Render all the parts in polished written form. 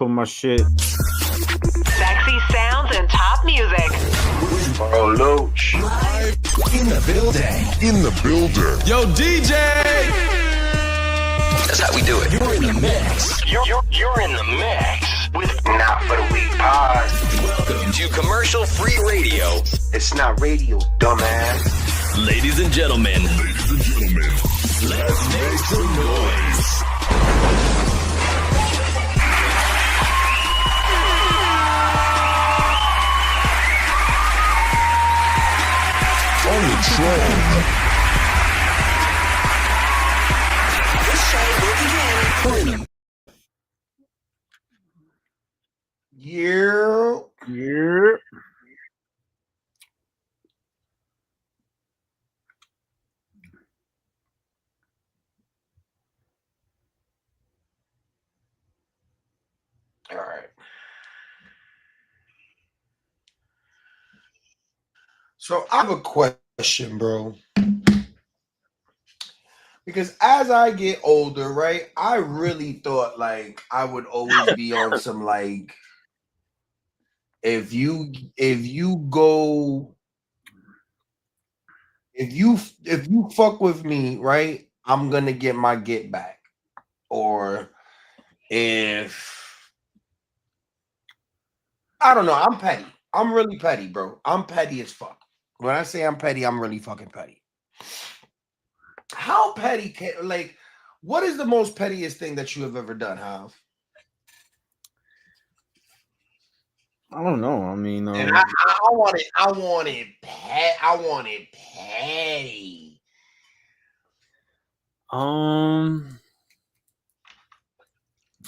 put my shit. Sexy sounds and top music. Bro, Loach. Live in the building. In the building. Yo, DJ! That's how we do it. You're in the mix. You're in the mix with Not For The Weak Pod. Welcome To commercial-free radio. It's not radio, dumbass. ladies and gentlemen. Ladies and gentlemen, Let's make some noise. on the track. This show will begin. Yeah. Yeah. All right. So I have a question, bro. Because as I get older, right, I really thought like I would always be on some like if you fuck with me, right, I'm gonna get my get back. Or if I don't know, I'm petty. I'm really petty, bro. I'm petty as fuck. When I say I'm petty, I'm really fucking petty. How petty can like what is the most pettiest thing that you have ever done, Hav? I don't know. I mean, And I want it petty. I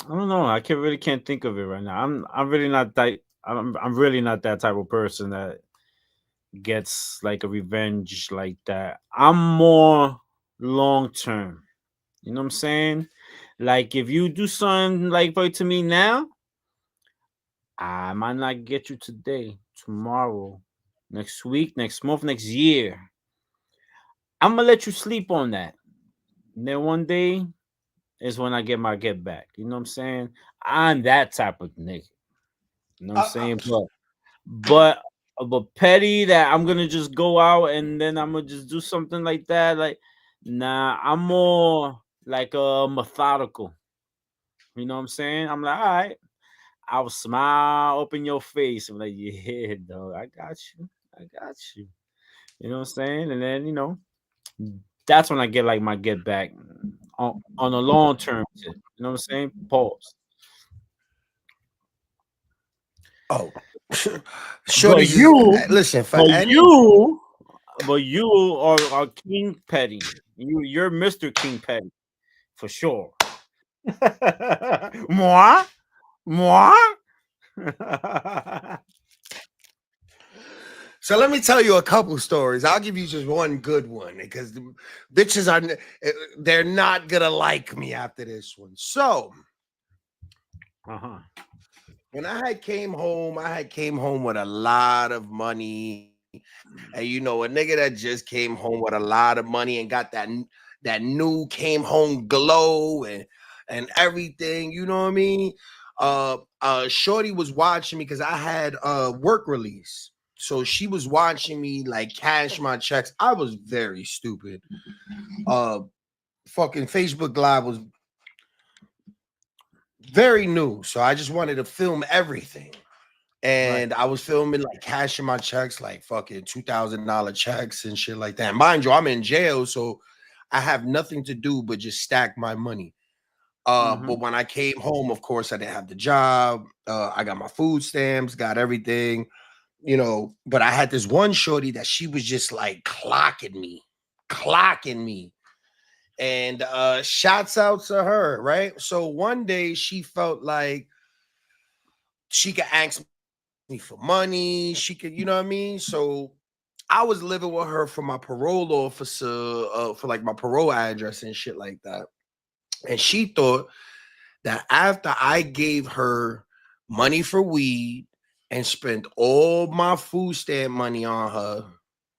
don't know. I really can't think of it right now. I'm really not that. I'm really not that type of person that gets like a revenge like that. I'm more long term. You know what I'm saying? Like if you do something like to me now, I might not get you today, tomorrow, next week, next month, next year. I'm gonna let you sleep on that. And then one day is when I get my get back. You know what I'm saying? I'm that type of nigga. You know what I'm saying? But petty that I'm gonna just go out and then I'm gonna just do something like that. Like, nah, I'm more like methodical. You know what I'm saying? I'm like, all right, I'll smile up in your face. I'm like, yeah, dog, I got you. You know what I'm saying? And then, that's when I get like my get back on a long term. You know what I'm saying? Pause. Oh, sure. But you Listen, for But any you are King Petty. You're Mr. King Petty for sure. Moi? So let me tell you a couple stories. I'll give you just one good one because the bitches they're not gonna like me after this one. So when I came home with a lot of money. And a nigga that just came home with a lot of money and got that new came home glow and everything, you know what I mean? Shorty was watching me because I had work release. So she was watching me like cash my checks. I was very stupid. Fucking Facebook Live was very new. So I just wanted to film everything. And right. I was filming like cashing my checks, like fucking $2,000 checks and shit like that. And mind you, I'm in jail, so I have nothing to do but just stack my money. But when I came home, of course, I didn't have the job. I got my food stamps, got everything, But I had this one shorty that she was just like clocking me. And shouts out to her, right? So one day she felt like she could ask me for money, she could, you know what I mean? So I was living with her for my parole officer, for like my parole address and shit like that. And she thought that after I gave her money for weed and spent all my food stamp money on her,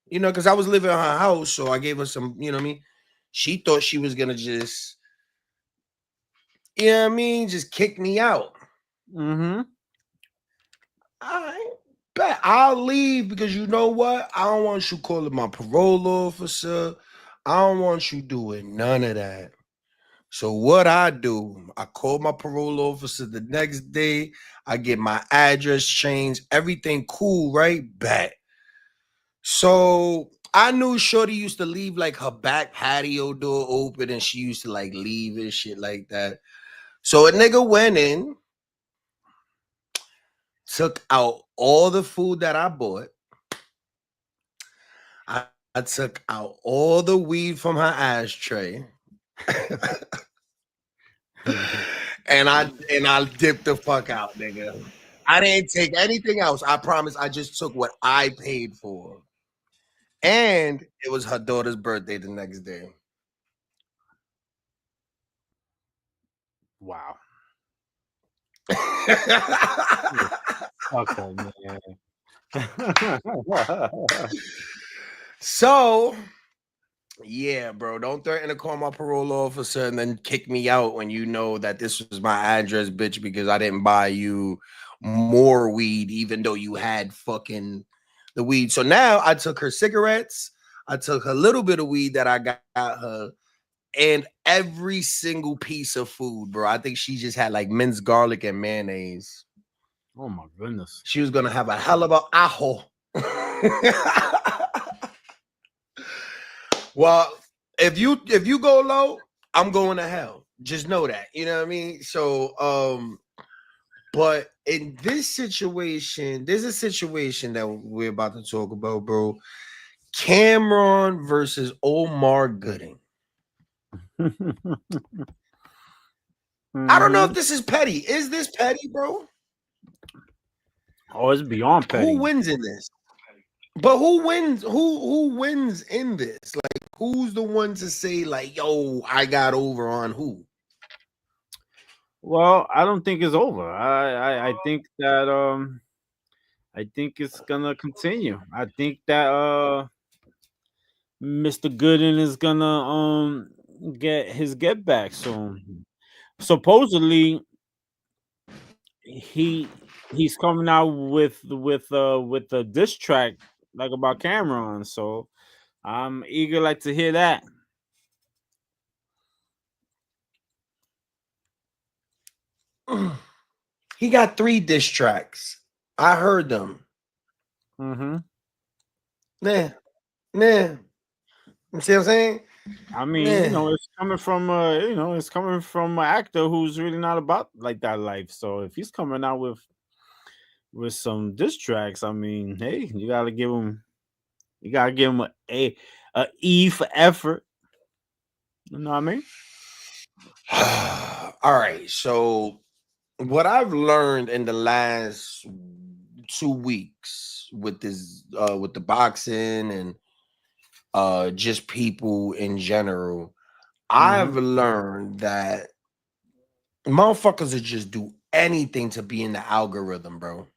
because I was living in her house, so I gave her some, you know what I mean? She thought she was gonna just, just kick me out. Mm-hmm. I bet I'll leave because you know what? I don't want you calling my parole officer. I don't want you doing none of that. So what I do, I call my parole officer the next day. I get my address changed. Everything cool, right? Bet. So I knew Shorty used to leave like her back patio door open and she used to like leave and shit like that. So a nigga went in, took out all the food that I bought. I took out all the weed from her ashtray. and I dipped the fuck out, nigga. I didn't take anything else. I promise I just took what I paid for. And it was her daughter's birthday the next day. Wow. Okay, man. So yeah, bro. Don't threaten to call my parole officer and then kick me out when you know that this was my address, bitch, because I didn't buy you more weed, even though you had fucking the weed. So now I took her cigarettes, I took a little bit of weed that I got her, and every single piece of food, bro. I think she just had like minced garlic and mayonnaise. Oh my goodness. She was gonna have a hell of a ajo. Well, if you go low, I'm going to hell. Just know that. You know what I mean? So but in this situation, there's a situation that we're about to talk about, bro. Cameron versus Omar Gooding. I don't know if Mhm. this is petty. Is this petty, bro? Oh, it's beyond petty. Who wins in this? But who wins? Who wins in this? Like, who's the one to say, like, yo, I got over on who? Well, I don't think it's over. I think that I think it's gonna continue. I think that Mr. Gooden is gonna get his get back soon. Supposedly he's coming out with a diss track like about Cameron. So I'm eager like to hear that. He got 3 diss tracks. I heard them. Mm-hmm. Nah, nah. You see what I'm saying? I mean, Nah. it's coming from it's coming from an actor who's really not about like that life. So if he's coming out with some diss tracks, I mean, hey, you gotta give him a E for effort. You know what I mean? All right. So what I've learned in the last 2 weeks with this with the boxing and just people in general, Mm-hmm. I've learned that motherfuckers would just do anything to be in the algorithm, bro.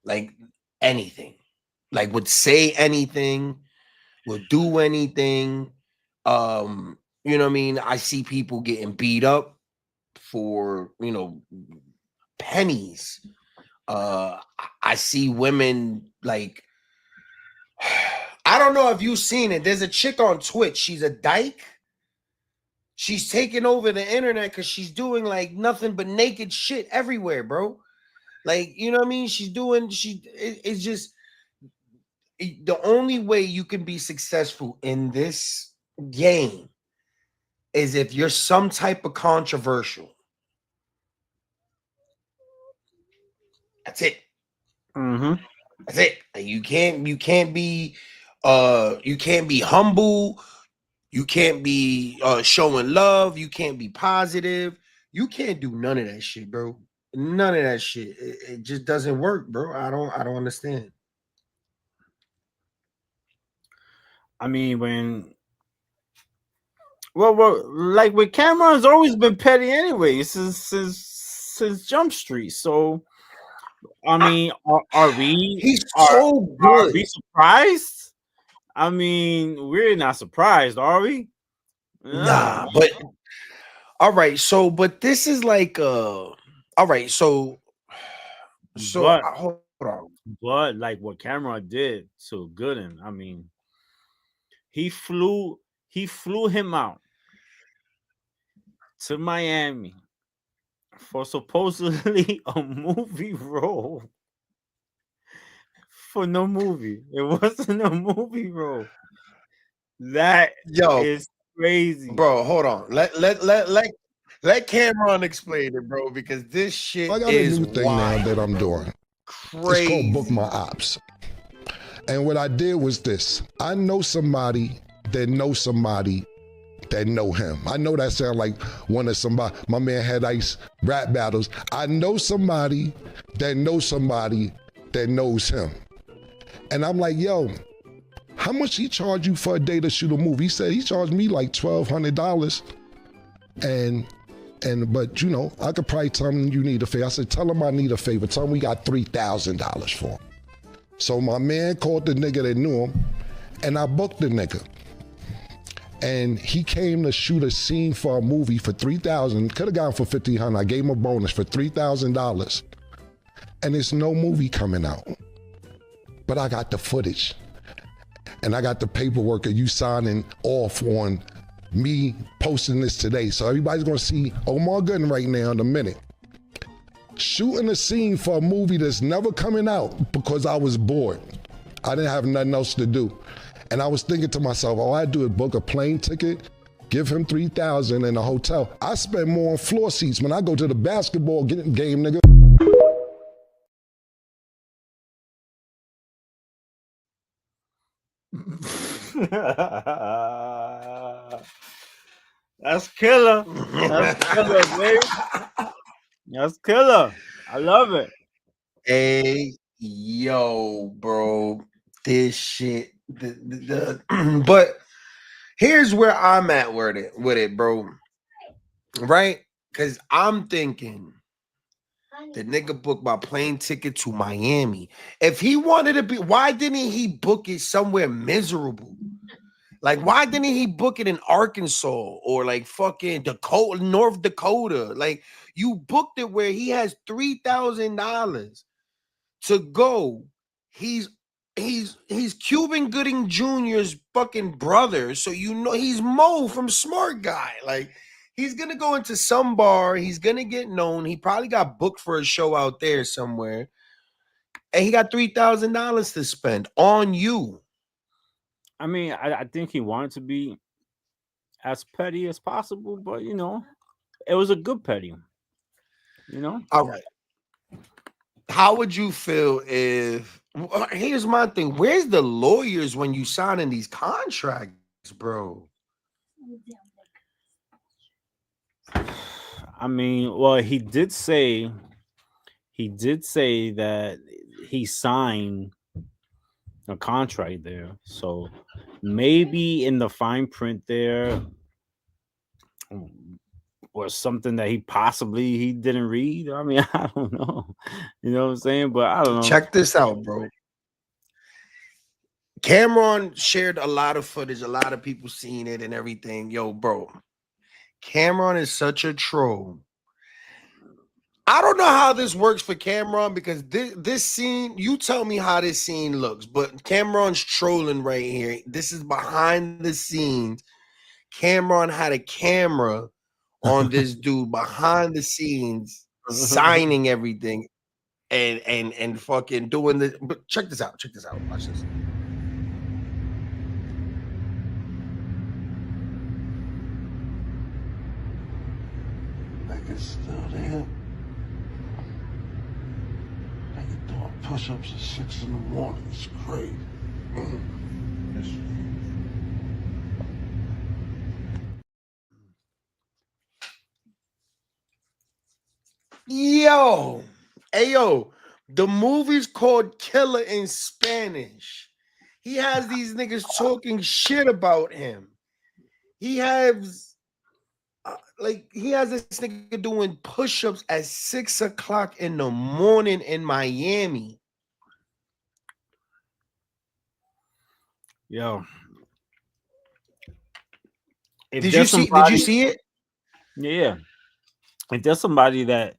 Like anything. Like would say anything, would do anything. You know what I mean? I see people getting beat up for, pennies. I see women like I don't know if you've seen it. There's a chick on Twitch. She's a dyke. She's taking over the internet because she's doing like nothing but naked shit everywhere, bro. Like, you know what I mean? It's just the only way you can be successful in this game is if you're some type of controversial. That's it. Mm-hmm. That's it. Like, you can't be humble. You can't be showing love. You can't be positive. You can't do none of that shit, bro. None of that shit. It just doesn't work, bro. I don't understand. I mean, like with Cameron's always been petty anyway since Jump Street. So I I, mean, are we he's so are good. we surprised? I mean, we're not surprised, are we? Nah, but all right. So, but this is like All right, so But hold on. like what Cameron did to Gooden, I mean, he flew him out to Miami for supposedly a movie role for no movie. It wasn't a movie role. That Yo, is crazy. bro, hold on. Let Cameron explain it, bro, because this shit I got a is new thing now wild, that I'm bro. doing. It's called Book Crazy. My Ops. And what I did was this. I know somebody that knows somebody that know him. I know that sound like one of somebody, my man Had Ice rap battles. I know somebody that knows somebody that knows him. And I'm like, yo, how much he charge you for a day to shoot a movie? He said he charged me like $1,200. But you know, I could probably tell him you need a favor. I said, tell him I need a favor. Tell him we got $3,000 for him. So my man called the nigga that knew him, and I booked the nigga. And he came to shoot a scene for a movie for $3,000. Could have gotten for $1,500. I gave him a bonus for $3,000. And there's no movie coming out. But I got the footage. And I got the paperwork of you signing off on me posting this today. So everybody's gonna see Omar Gooden right now in a minute. Shooting a scene for a movie that's never coming out because I was bored. I didn't have nothing else to do. And I was thinking to myself, all I do is book a plane ticket, give him $3,000 in a hotel. I spend more on floor seats when I go to the basketball game, nigga. That's killer. That's killer, baby. That's killer. I love it. Hey, yo, bro, this shit. But here's where I'm at with it, bro. Right? Because I'm thinking the nigga booked my plane ticket to Miami. If he wanted to be, why didn't he book it somewhere miserable? Like, why didn't he book it in Arkansas or like fucking Dakota, North Dakota? Like, you booked it where he has $3,000 to go. He's Cuban Gooding Jr.'s fucking brother. So you know he's Mo from Smart Guy. Like, he's gonna go into some bar, he's gonna get known. He probably got booked for a show out there somewhere. And he got $3,000 to spend on you. I mean, I think he wanted to be as petty as possible, but you know, it was a good petty. You know? All right. How would you feel if here's my thing? Where's the lawyers when you signing these contracts, bro? I mean, well, he did say that he signed a contract there. So maybe in the fine print there was something that he didn't read. I mean, I don't know. You know what I'm saying? But I don't know. Check this out, bro. Cameron shared a lot of footage, a lot of people seen it and everything. Yo, bro, Cameron is such a troll. I don't know how this works for Cameron because this scene, you tell me how this scene looks, but Cameron's trolling right here. This is behind the scenes. Cameron had a camera on this dude behind the scenes, signing everything and fucking doing this. But check this out. Check this out. Watch this. Niggas still there. Nigga doing push-ups at 6 in the morning. It's crazy. Yo, hey yo, the movie's called Killer in Spanish. He has these niggas talking shit about him. He has he has this nigga doing push-ups at 6 o'clock in the morning in Miami. Yo. Did you see it? Yeah. If there's somebody that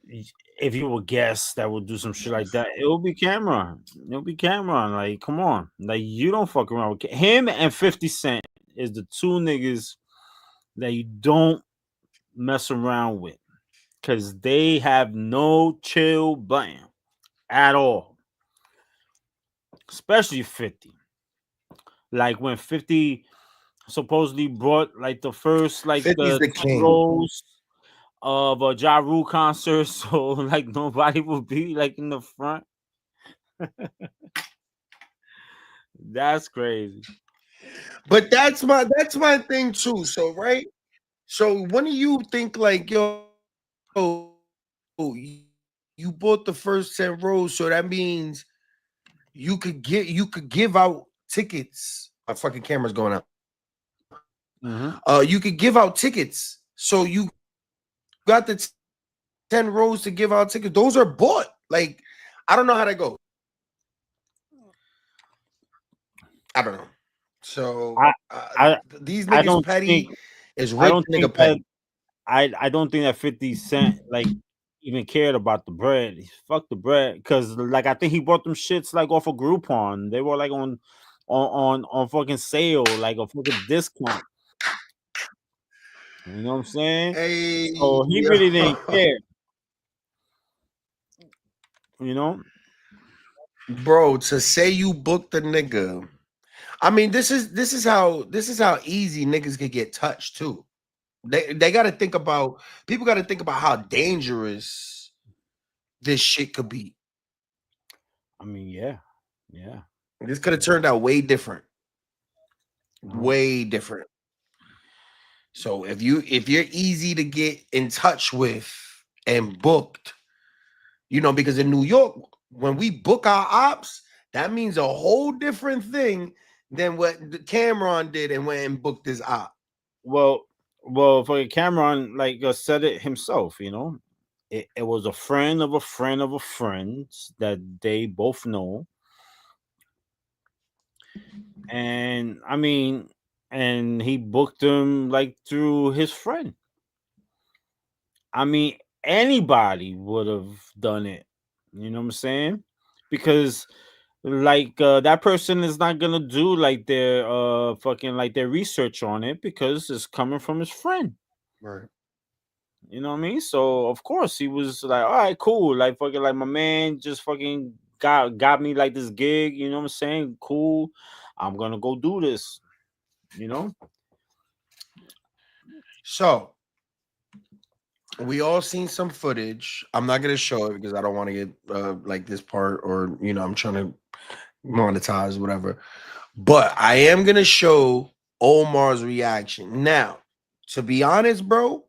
if you were guests that would do some shit like that, it will be Cameron. It'll be Cameron. Like, come on. Like, you don't fuck around with him and 50 Cent is the two niggas that you don't mess around with. Because they have no chill button at all. Especially 50. Like when 50 supposedly brought like the first like 50's the the 10 king. rows of a Ja Rule concert, so like nobody would be like in the front. That's crazy. But that's my thing too. So right. So when do you think like you bought the first 10 rows, so that means you could give out tickets. My fucking camera's going out. You could give out tickets. So you got the 10 rows to give out tickets. Those are bought. Like, I don't know how that goes. I don't know. So these niggas petty is rich nigga petty. I don't think that 50 Cent like even cared about the bread. Fuck the bread. Cause like I think he bought them shits like off of Groupon. They were like on fucking sale, like a fucking discount. You know what I'm saying? Hey, so he really didn't care. You know? Bro, to say you booked the nigga. I mean, this is how easy niggas could get touched too. They gotta think about people gotta think about how dangerous this shit could be. I mean, yeah. This could have turned out way different. Way different. So if you're easy to get in touch with and booked, you know, because in New York, when we book our ops, that means a whole different thing than what Cameron did and went and booked his op. Well, for Cameron, like said it himself, you know, it was a friend of a friend of a friend that they both know. And I mean, and he booked him like through his friend. I mean, anybody would have done it. You know what I'm saying? Because like that person is not gonna do like their fucking like their research on it because it's coming from his friend. Right. You know what I mean? So of course he was like, all right, cool. Like fucking like my man just fucking got me like this gig, you know what I'm saying? Cool. I'm gonna go do this, you know. So we all seen some footage. I'm not gonna show it because I don't want to get like this part, or you know, I'm trying to monetize whatever. But I am gonna show Omar's reaction. Now, to be honest, bro,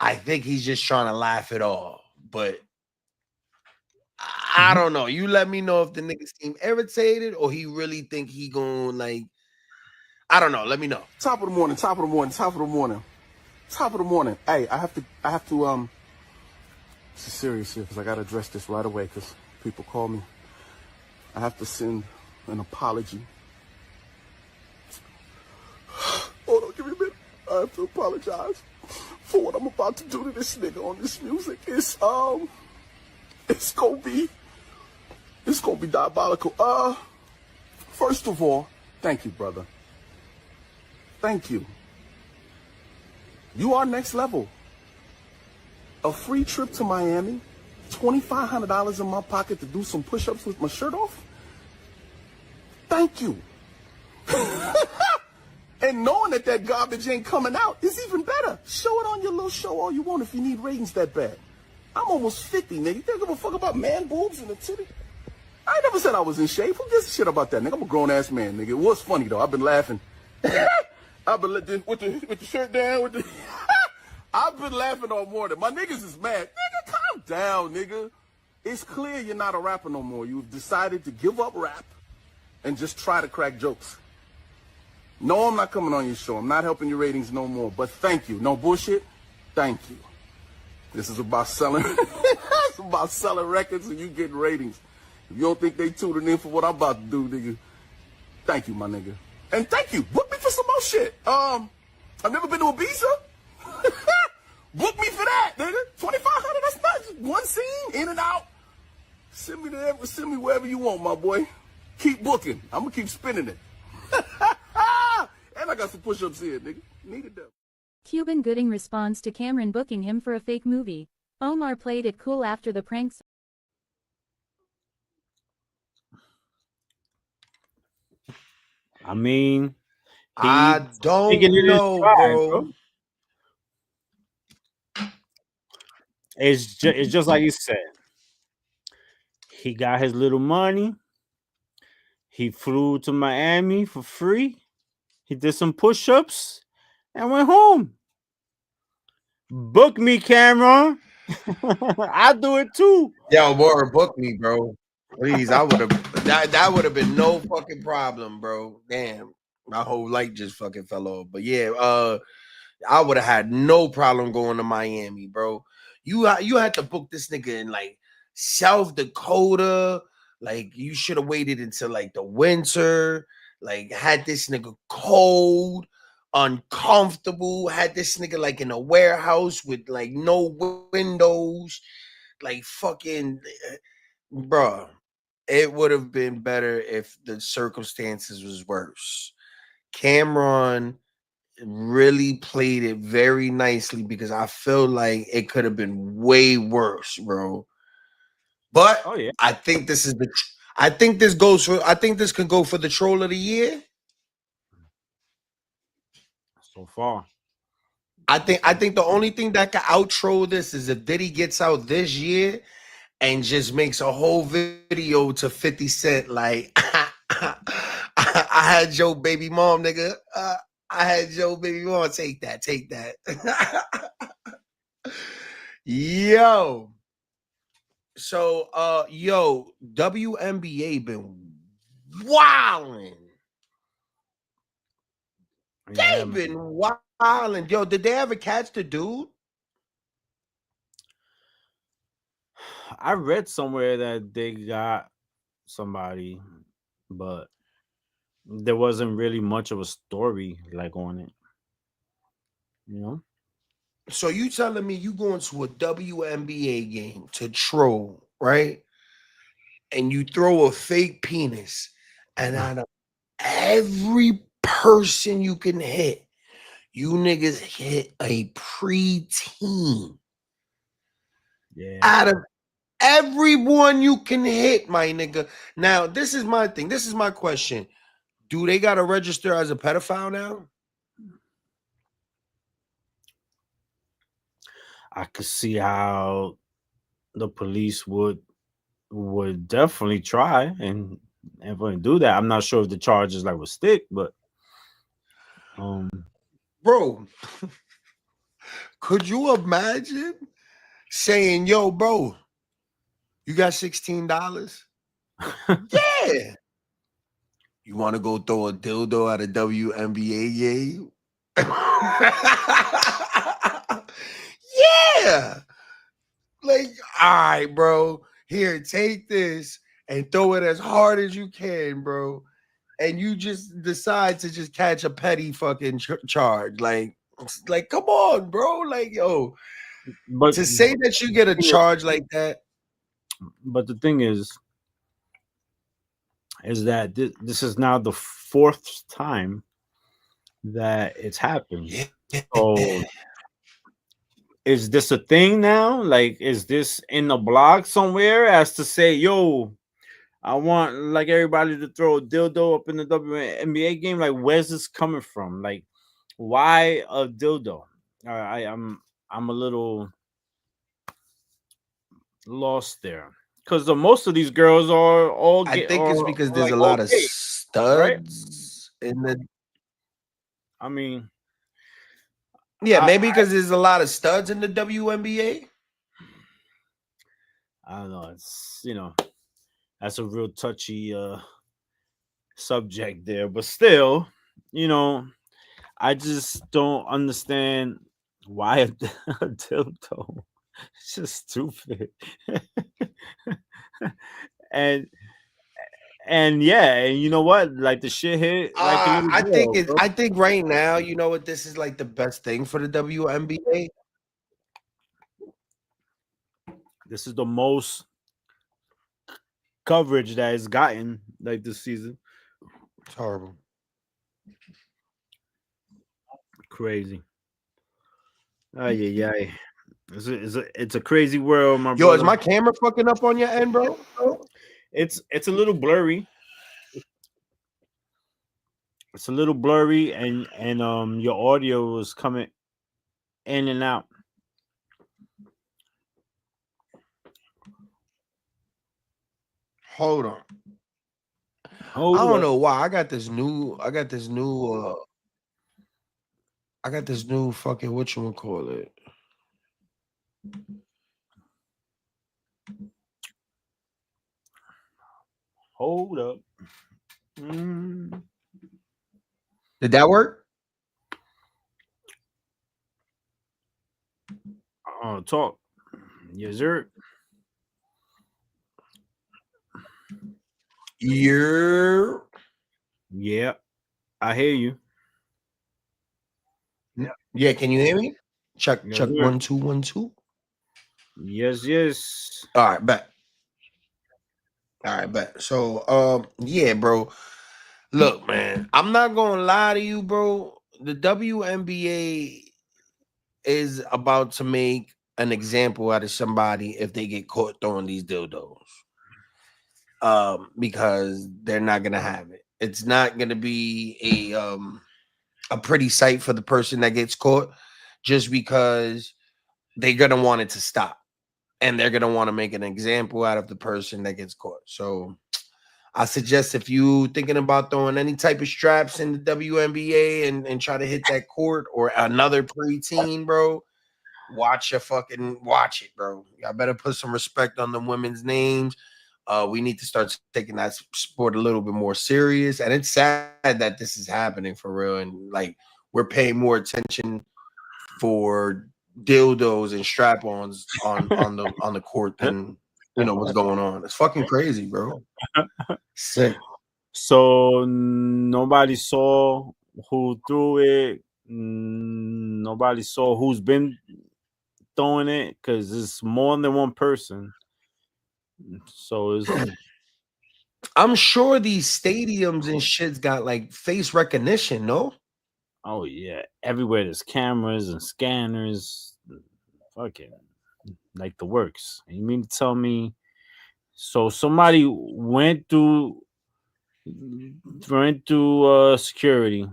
I think he's just trying to laugh it off. But I don't know. You let me know if the nigga seem irritated or he really think he gonna like. I don't know. Let me know. Top of the morning. Hey, I have to, this is serious here because I got to address this right away because people call me. I have to send an apology. Hold on, give me a minute. I have to apologize for what I'm about to do to this nigga on this music. It's gonna be diabolical. First of all, thank you, brother. Thank you. You are next level. A free trip to Miami, $2,500 in my pocket to do some push-ups with my shirt off. Thank you. And knowing that garbage ain't coming out is even better. Show it on your little show all you want if you need ratings that bad. I'm almost 50, nigga. You don't give a fuck about man boobs and the titty? I ain't never said I was in shape. Who gives a shit about that, nigga? I'm a grown-ass man, nigga. It was funny, though. I've been laughing. I've been with the shirt down, with the... I've been laughing all morning. My niggas is mad. Nigga, calm down, nigga. It's clear you're not a rapper no more. You've decided to give up rap and just try to crack jokes. No, I'm not coming on your show. I'm not helping your ratings no more. But thank you. No bullshit. Thank you. This is about selling. It's about selling records and you getting ratings. If you don't think they tuning in for what I'm about to do, nigga, thank you, my nigga. And thank you. Book me for some more shit. I've never been to Ibiza. Book me for that, nigga. $2,500. That's in and out. Send me wherever you want, my boy. Keep booking. I'm gonna keep spinning it. And I got some push-ups here, nigga. Needed them. Cuban Gooding responds to Cameron booking him for a fake movie. Omar played it cool after the pranks. I mean, I he's taking don't it in know, stride, bro. bro. It's just like you said. He got his little money. He flew to Miami for free. He did some push-ups and went home. Book me, Cameron. I'll do it too. Yo, Warren, book me, bro. Please, I would have that would have been no fucking problem, bro. Damn, my whole light just fucking fell off. But yeah, I would have had no problem going to Miami, bro. You had to book this nigga in like South Dakota. Like you should have waited until like the winter. Like had this nigga cold, uncomfortable. Had this nigga like in a warehouse with like no windows. Like fucking, bro. It would have been better if the circumstances was worse. Cameron really played it very nicely because I feel like it could have been way worse, bro. But Oh yeah, I think this is the I think this goes for I think this could go for the troll of the year. so far. I think the only thing that can outro this is if Diddy gets out this year and just makes a whole video to 50 Cent like I had your baby mom, nigga. I had your baby mom. Take that. Yo. So WNBA been wilding. Yeah, They've been wilding. Yo, did they ever catch the dude? I read somewhere that they got somebody, but there wasn't really much of a story like on it. You know? So you telling me you going to a WNBA game to troll, right? And you throw a fake penis, and out of every person you can hit, you niggas hit a preteen. Yeah. Out of everyone you can hit, my nigga. Now, this is my thing. This is my question. Do they got to register as a pedophile now? I could see how the police would definitely try and do that. I'm not sure if the charges like would stick, but Bro, could you imagine saying, yo, bro, you got $16? Yeah. You want to go throw a dildo at a WNBA game? Yeah. Like, all right, bro. Here, take this and throw it as hard as you can, bro. And you just decide to just catch a petty fucking charge. Like, come on, bro. Like, yo, but to say that you get a charge like that. But the thing is that this is now the fourth time that it's happened. So is this a thing now? Like, is this in the blog somewhere as to say, yo, I want like everybody to throw a dildo up in the WNBA game? Like, where's this coming from? Like, why a dildo? I'm a little lost there because most of these girls are all. I think it's because there's like, a lot of gay, right? studs in the. I mean, Yeah, maybe because there's a lot of studs in the WNBA. I don't know. It's that's a real touchy subject there, but still, I just don't understand why a dildo. It's just stupid. and yeah, and you know what? Like the shit hit. Like I think right now, you know what? This is like the best thing for the WNBA. This is the most coverage that it's gotten like this season. It's horrible. Crazy. Ay, ay, ay. It's a crazy world, my Yo, is brother. my camera fucking up on your end, bro? It's a little blurry. It's a little blurry, and your audio is coming in and out. Hold on. I Hold don't up. know why. I got this new fucking whatchamacallit. Hold up. Mm. Did that work? Talk. Yes, sir. Yeah. Yeah, I hear you. Yeah, can you hear me? Check, Yes, check, sir. 1 2 1 2. Yes, yes. All right, bet. All right, bet. So, yeah, bro. Look, man, I'm not gonna lie to you, bro. The WNBA is about to make an example out of somebody if they get caught throwing these dildos. Because they're not gonna have it. It's not gonna be a pretty sight for the person that gets caught, just because they're gonna want it to stop, and they're gonna want to make an example out of the person that gets caught. So I suggest, if you thinking about throwing any type of straps in the WNBA and try to hit that court or another preteen, bro, watch it, bro. Y'all better put some respect on the women's names. We need to start taking that sport a little bit more serious. And it's sad that this is happening for real. And like, we're paying more attention for dildos and strap-ons on the court than what's going on. It's fucking crazy, bro. Sick. So nobody saw who threw it. Nobody saw who's been throwing it because it's more than one person. So it's I'm sure these stadiums and shit's got like face recognition, no? oh yeah, everywhere there's cameras and scanners. Fucking like the works. You mean to tell me? So somebody went through security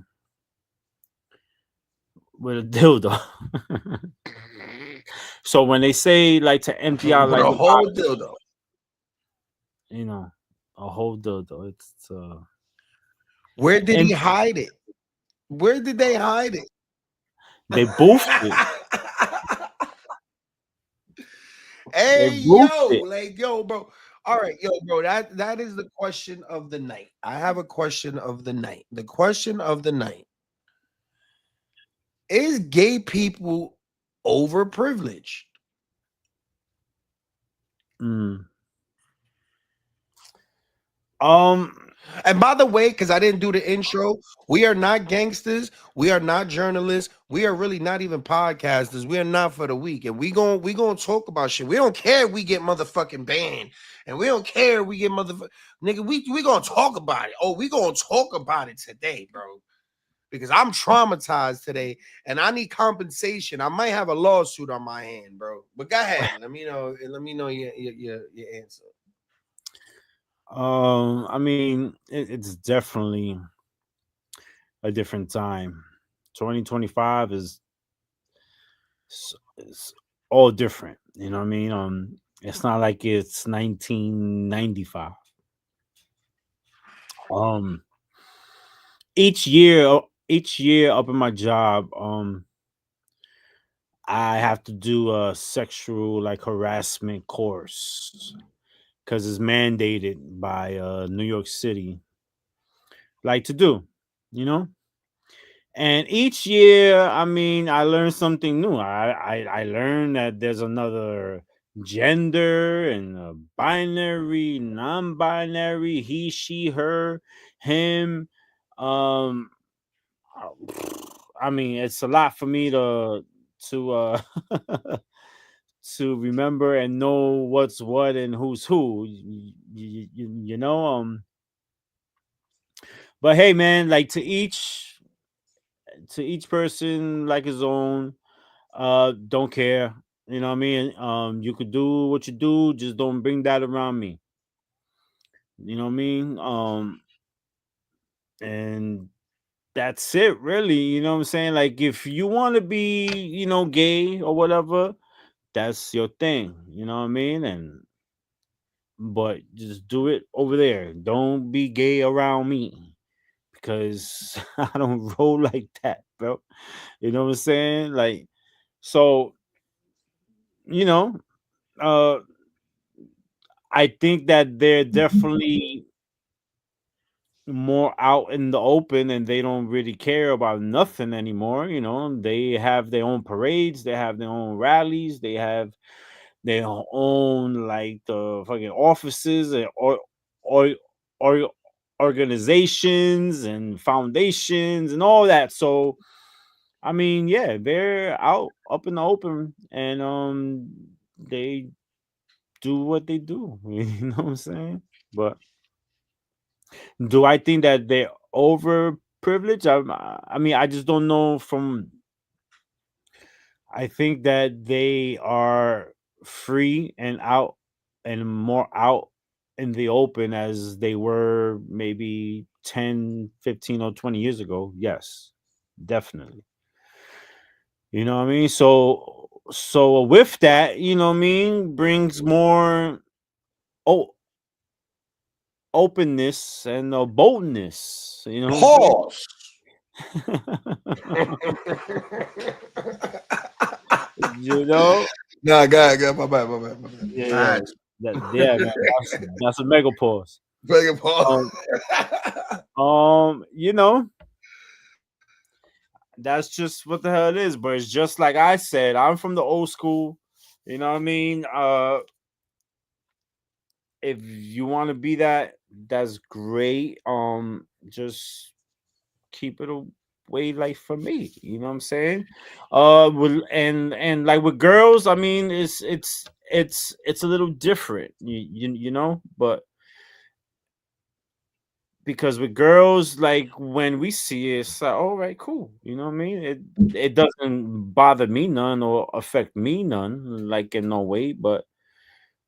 with a dildo. So when they say like to empty out With like a the whole bottle, dildo. you know, a whole dildo. It's Where did he empty. hide it? Where did they hide it? They boofed it. They Hey, boofed it. yo, bro. All right, yo, bro. That is the question of the night. I have a question of the night. The question of the night is: gay people overprivileged? Mm. Um. And by the way, because I didn't do the intro, we are not gangsters. We are not journalists. We are really not even podcasters. We are not for the week. And we gonna talk about shit. We don't care if we get motherfucking banned. And we don't care if we get motherfucking nigga. We gonna talk about it. Oh, we gonna talk about it today, bro. Because I'm traumatized today and I need compensation. I might have a lawsuit on my hand, bro. But go ahead. Let me know. Let me know your answer. I mean, it's definitely a different time. 2025 is all different. You know what I mean? It's not like it's 1995. Um, each year up in my job, I have to do a sexual like harassment course because it's mandated by New York City, like to do, you know. And each year, I mean, I learn something new. I learned that there's another gender and a binary, non-binary, he, she, her, him. Um, I mean, it's a lot for me to to remember and know what's what and who's who. You know. But hey, man, like to each person like his own. Don't care. You know what I mean? You could do what you do, just don't bring that around me. You know what I mean? And that's it, really. You know what I'm saying? Like, if you want to be, gay or whatever, that's your thing. You know what I mean? And but just do it over there. Don't be gay around me because I don't roll like that, bro. You know what I'm saying? Like, so you know, uh, I think that they're definitely more out in the open and they don't really care about nothing anymore. They have their own parades, they have their own rallies, they have their own like the fucking offices or, or organizations and foundations and all that. So I mean, yeah, they're out up in the open and they do what they do. You know what I'm saying? But do I think that they're over privileged? I mean, I just don't know from. I think that they are free and out and more out in the open as they were maybe 10, 15, or 20 years ago. Yes, definitely. You know what I mean? So with that, you know what I mean, brings more oh openness and boldness. You know what I'm saying? Pause. You know? Nah, go ahead. My bad, my bad, my bad. Yeah, I yeah. had to. Yeah, man. That's a mega pause. Beg your pardon. Um, you know, that's just what the hell it is. But it's just like I said, I'm from the old school. You know what I mean? If you want to be that, that's great. Just keep it away like from me. You know what I'm saying? And like with girls, I mean, it's a little different. You know, but because with girls, like when we see it, it's like, all right, cool. You know what I mean? It doesn't bother me none or affect me none, like in no way. But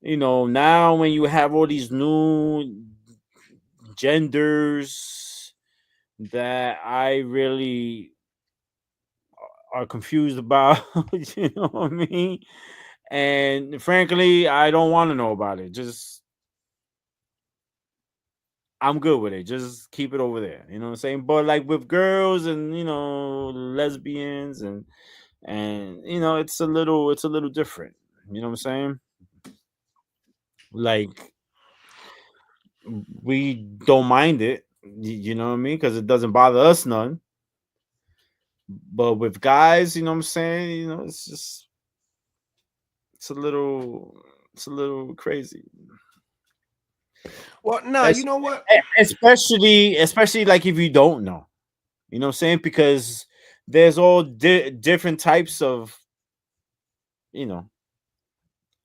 now when you have all these new genders that I really are confused about, you know what I mean? And frankly, I don't want to know about it. Just I'm good with it. Just keep it over there. You know what I'm saying? But like with girls and lesbians and it's a little different. You know what I'm saying? Like we don't mind it. You know what I mean? Because it doesn't bother us none. But with guys, you know what I'm saying? It's a little crazy. Well, nah, you Es- know what? especially like if you don't know. You know what I'm saying? Because there's all different types you know,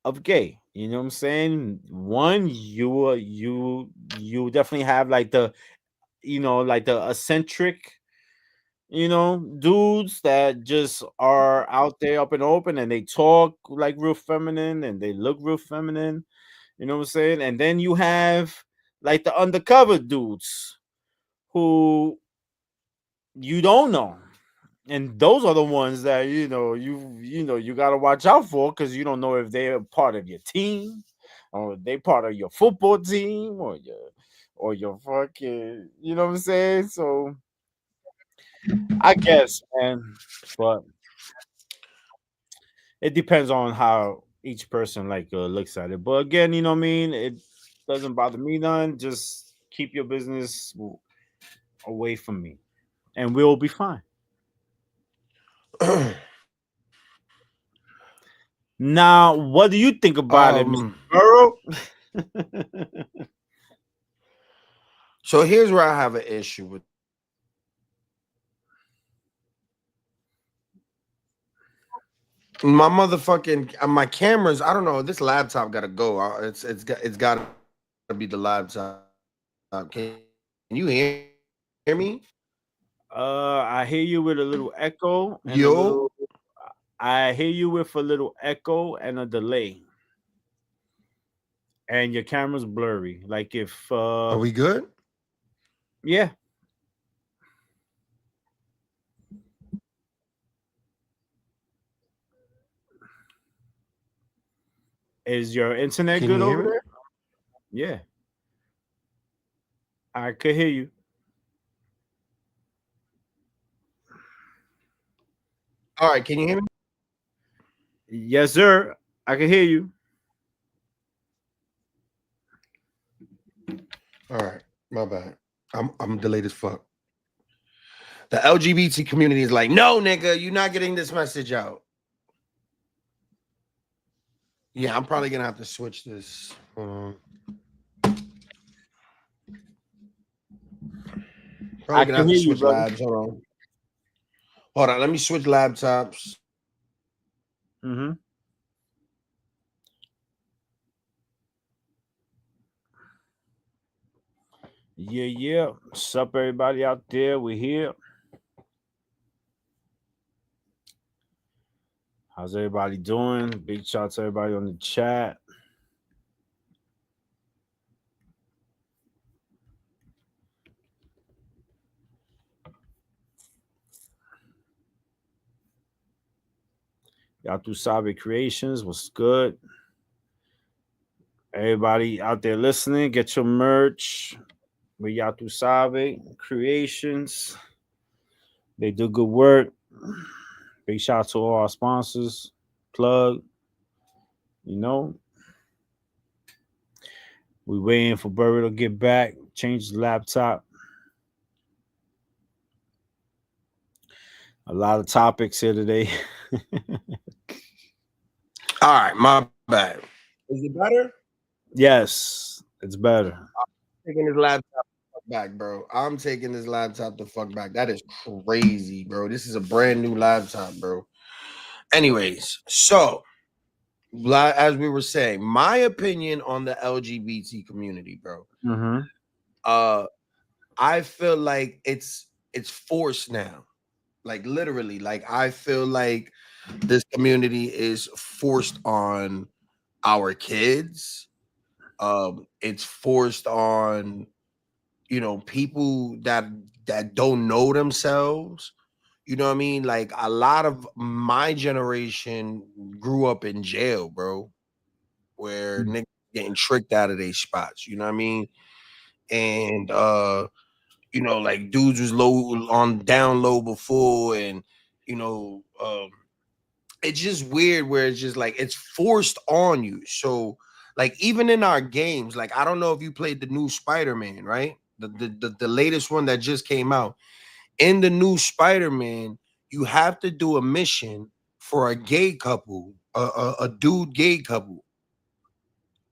of gay. You know what I'm saying? One, you definitely have like the eccentric, dudes that just are out there up and open and they talk like real feminine and they look real feminine. You know what I'm saying? And then you have like the undercover dudes who you don't know. And those are the ones that you got to watch out for because you don't know if they're part of your team or they part of your football team or your fucking, you know what I'm saying? So I guess, man, but it depends on how each person like looks at it. But again, you know what I mean? It doesn't bother me none. Just keep your business away from me and we'll be fine. Now, what do you think about it, Mr. um, Burrow? so here's where I have an issue with. My motherfucking my cameras. I don't know. This laptop gotta go. It's gotta be the laptop. Can you hear me? I hear you with a little echo and a Yo, little. I hear you with a little echo and a delay, and your camera's blurry. Like if, are we good? yeah, is your internet Can good you hear over me? there? Yeah, I could hear you. All right, can you hear me? Yes, sir. I can hear you. All right, my bad. I'm delayed as fuck. The LGBT community is like, no, nigga, you're not getting this message out. Yeah, I'm probably gonna have to switch this. I Probably gonna can have to hear you, switch brother. labs. Hold on. Let me switch laptops. Mm-hmm. Yeah, yeah. Sup, everybody out there? We're here. How's everybody doing? Big shout out to everybody on the chat. Y'all through Sabe Creations. What's good? Everybody out there listening, get your merch. We y'all through Sabe Creations. They do good work. Big shout out to all our sponsors. Plug. You know, we waiting for Burry to get back. Change his laptop. A lot of topics here today. All right, my bad. Is it better? Yes, it's better. Taking this laptop the fuck back, bro. I'm taking this laptop the fuck back. That is crazy, bro. This is a brand new laptop, bro. Anyways, so as we were saying, my opinion on the LGBT community, bro. Mm-hmm. Uh, I feel like it's forced now. Like literally, like I feel like this community is forced on our kids. It's forced on people that don't know themselves. You know what I mean? Like a lot of my generation grew up in jail, bro, where niggas getting tricked out of their spots. You know what I mean? And like dudes was low on down low before, and you know, it's just weird where it's just like it's forced on you. So like even in our games, like I don't know if you played the new Spider-Man, right? The latest one that just came out. In the new Spider-Man, you have to do a mission for a gay couple, a dude gay couple,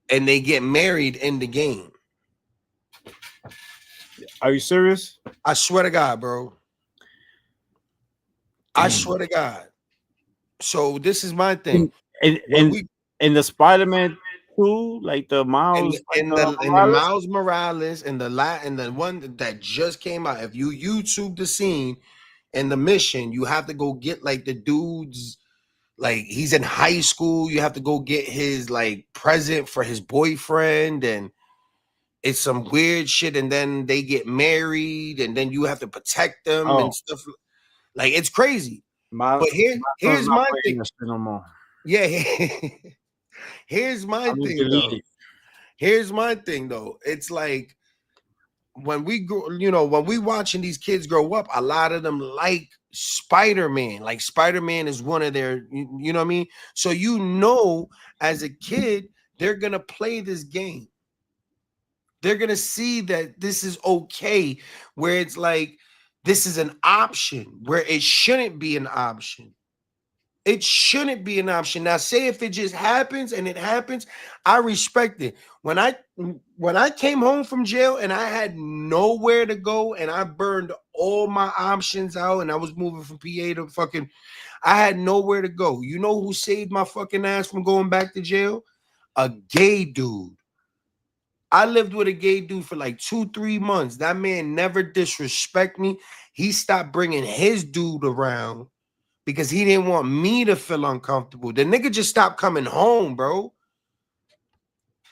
and they get married in the game. Are you serious? I swear to God, bro. I Damn. swear to God. So this is my thing. In in When in, we in the Spider-Man 2, like the Miles, like in the Morales? Miles Morales and the one that just came out, if you YouTube the scene and the mission, you have to go get like the dude's, like he's in high school. You have to go get his like present for his boyfriend, and it's some weird shit. And then they get married, and then you have to protect them and Oh, stuff. Like it's crazy. my But son's here's not my playing thing. this shit no more. Yeah, here's my I'm gonna thing delete though. it. Here's my thing though. It's like when we grow, when we watching these kids grow up, a lot of them like Spider-Man. Like Spider-Man is one of their, you know what I mean? So as a kid, they're gonna play this game. They're gonna see that this is okay, where it's like this is an option, where it shouldn't be an option. It shouldn't be an option. Now, say if it just happens and it happens, I respect it. When I came home from jail and I had nowhere to go and I burned all my options out and I was moving from PA to fucking, I had nowhere to go. You know who saved my fucking ass from going back to jail? A gay dude. I lived with a gay dude for like 2-3 months. That man never disrespect me. He stopped bringing his dude around because he didn't want me to feel uncomfortable. The nigga just stopped coming home, bro.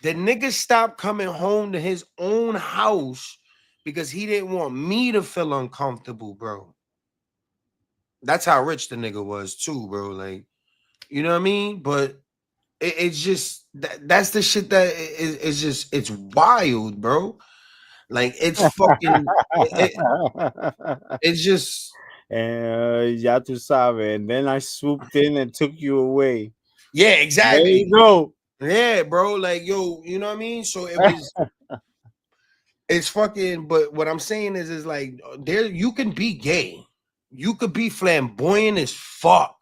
The nigga stopped coming home to his own house because he didn't want me to feel uncomfortable, bro. That's how rich the nigga was too, bro. Like, you know what I mean? But it's just that's the shit that is just it's wild, bro. Like it's fucking it's just Ya tú sabes. And then I swooped in and took you away. yeah, There exactly. you go. Yeah, bro. Like, yo, you know what I mean? So it's fucking, but what I'm saying is like there you can be gay, you could be flamboyant as fuck,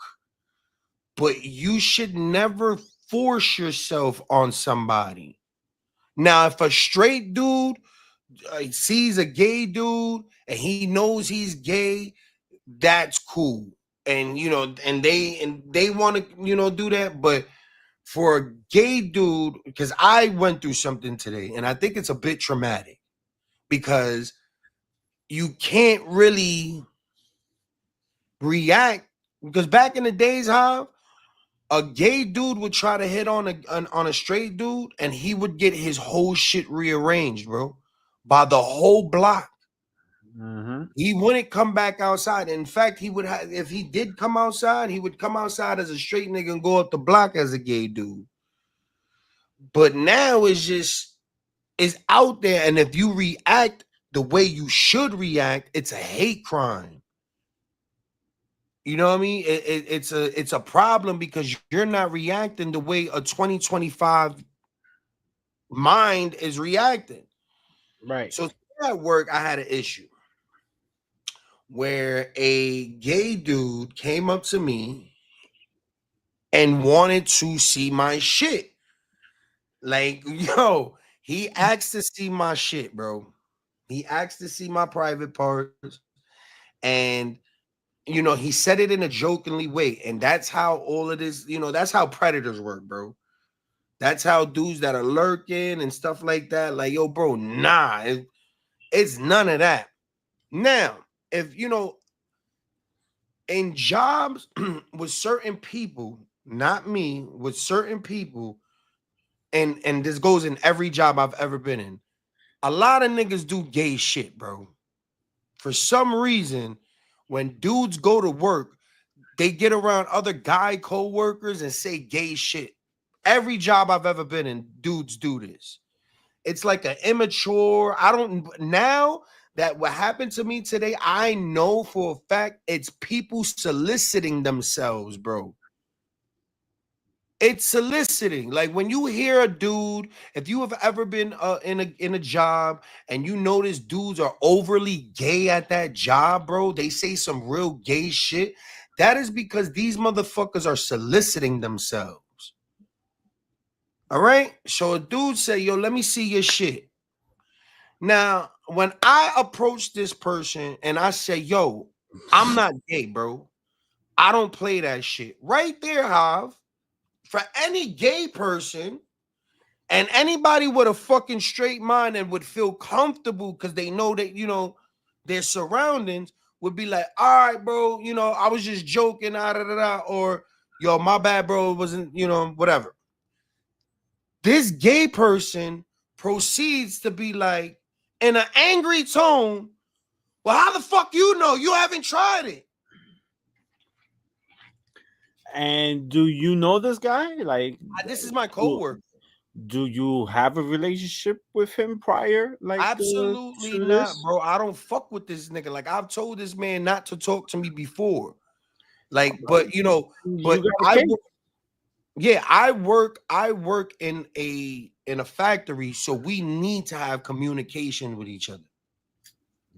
but you should never force yourself on somebody. Now, if a straight dude sees a gay dude and he knows he's gay, that's cool. And you know, and they want to, you know, do that. But for a gay dude, because I went through something today, and I think it's a bit traumatic because you can't really react. Because back in the days, how a gay dude would try to hit on a straight dude, and he would get his whole shit rearranged, bro, by the whole block. Mm-hmm. He wouldn't come back outside. In fact, he would have, if he did come outside, he would come outside as a straight nigga and go up the block as a gay dude. But now it's just it's out there, and if you react the way you should react, it's a hate crime. You know what I mean? It's a problem because you're not reacting the way a 2025 mind is reacting. Right. So at work, I had an issue where a gay dude came up to me and wanted to see my shit. Like, yo, he asked to see my shit, bro. He asked to see my private parts. And, you know, he said it in a jokingly way. And that's how all of this, you know, that's how predators work, bro. That's how dudes that are lurking and stuff like that. Like, yo, bro, nah, it's none of that. Now, if, you know, in jobs with certain people, not me, with certain people, and this goes in every job I've ever been in, a lot of niggas do gay shit, bro. For some reason, when dudes go to work, they get around other guy co-workers and say gay shit. Every job I've ever been in, dudes do this. It's like an immature. I don't now that what happened to me today, I know for a fact it's people soliciting themselves, bro. It's soliciting. Like when you hear a dude, if you have ever been in a job and you notice dudes are overly gay at that job, bro, they say some real gay shit. That is because these motherfuckers are soliciting themselves. All right. So a dude say, yo, let me see your shit. Now, when I approach this person and I say, yo, I'm not gay, bro. I don't play that shit. Right there, Hav. For any gay person and anybody with a fucking straight mind and would feel comfortable because they know that, you know, their surroundings would be like, all right, bro, you know, I was just joking, or yo, my bad, bro, it wasn't, you know, whatever. This gay person proceeds to be like, in an angry tone, well, how the fuck you know? You haven't tried it. And do you know this guy? Like, This is my coworker. do you have a relationship with him prior? Like, Absolutely to not, this? bro. I don't fuck with this nigga. Like I've told this man not to talk to me before. Like, but you know, You but got a case. yeah, I work in a factory, so we need to have communication with each other.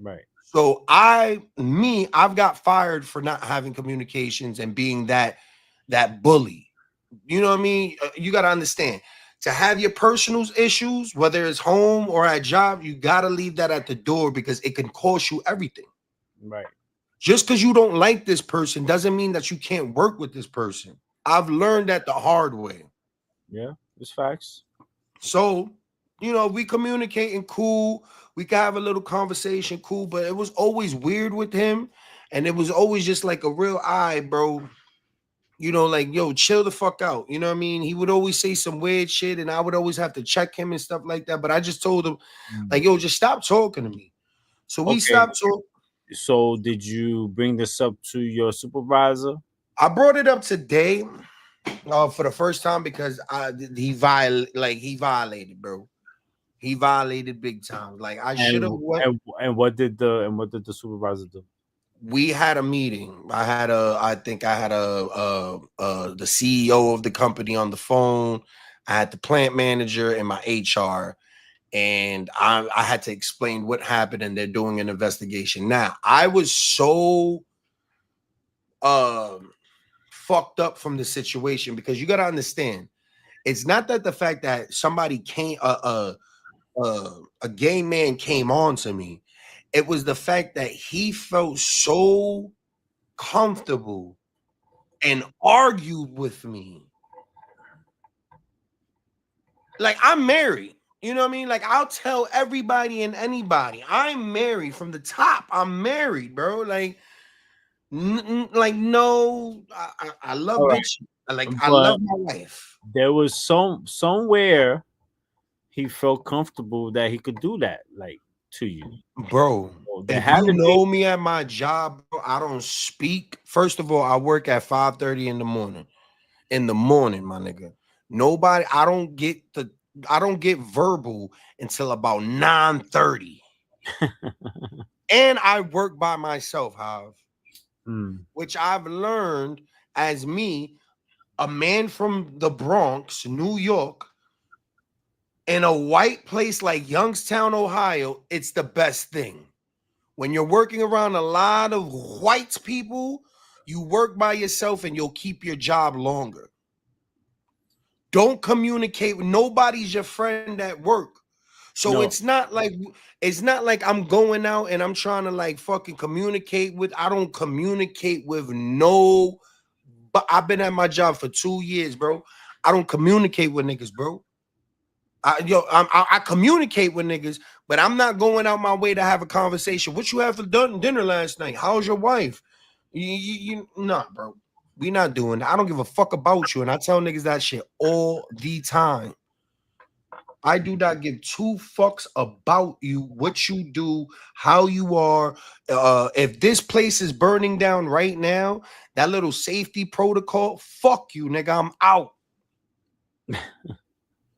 Right. So I've got fired for not having communications and being that that bully. You know what I mean? You got to understand, to have your personal issues, whether it's home or at job, you got to leave that at the door because it can cost you everything. Right. Just because you don't like this person doesn't mean that you can't work with this person. I've learned that the hard way. Yeah, it's facts. So, we communicating cool. We can have a little conversation, cool. But it was always weird with him. And it was always just like a real eye, bro. Like, yo, chill the fuck out. You know what I mean? He would always say some weird shit, and I would always have to check him and stuff like that. But I just told him, like, yo, just stop talking to me. So we Okay. stopped talking. So did you bring this up to your supervisor? I brought it up today for the first time because he violated, bro. He violated big time. Like I should have went. And what did the supervisor do? We had a meeting. I think I had the CEO of the company on the phone. I had the plant manager and my HR, and I had to explain what happened, and they're doing an investigation. Now, I was so fucked up from the situation because you got to understand, it's not that the fact that somebody came a gay man came on to me. It was the fact that he felt so comfortable and argued with me. Like, I'm married. You know what I mean? Like, I'll tell everybody and anybody, I'm married from the top. I'm married, bro. Like, no, I love All right. bitch. I But love my wife. there was somewhere he felt comfortable that he could do that, like, to you. Bro, So there if had you to be. know me at my job, bro, I don't speak. First of all, I work at 5:30 in the morning. In the morning, my nigga. Nobody, I don't get verbal until about 9:30. And I work by myself, which I've learned as me, a man from the Bronx, New York, in a white place like Youngstown, Ohio, it's the best thing. When you're working around a lot of white people, you work by yourself and you'll keep your job longer. Don't communicate with nobody's your friend at work. So No. it's not like I'm going out and I'm trying to like fucking communicate with. I don't communicate with no. But I've been at my job for 2 years, bro. I don't communicate with niggas, bro. I communicate with niggas, but I'm not going out my way to have a conversation. What you have for dinner last night? How's your wife? Nah, bro. We not doing that. I don't give a fuck about you. And I tell niggas that shit all the time. I do not give two fucks about you, what you do, how you are. If this place is burning down right now, that little safety protocol, fuck you, nigga. I'm out.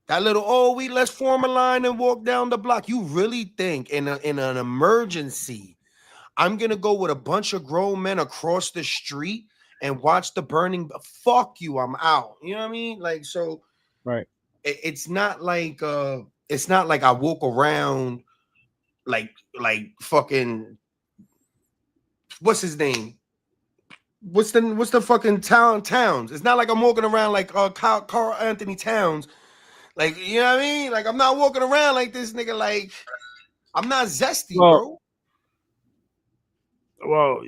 That little, let's form a line and walk down the block. You really think in an emergency, I'm gonna go with a bunch of grown men across the street and watch the burning? Fuck you, I'm out. You know what I mean? Like, so Right. it's not like I walk around like fucking, what's his name? What's the fucking Towns? It's not like I'm walking around like Carl Anthony Towns. Like, you know what I mean? Like, I'm not walking around like this nigga. Like, I'm not zesty, bro. Well,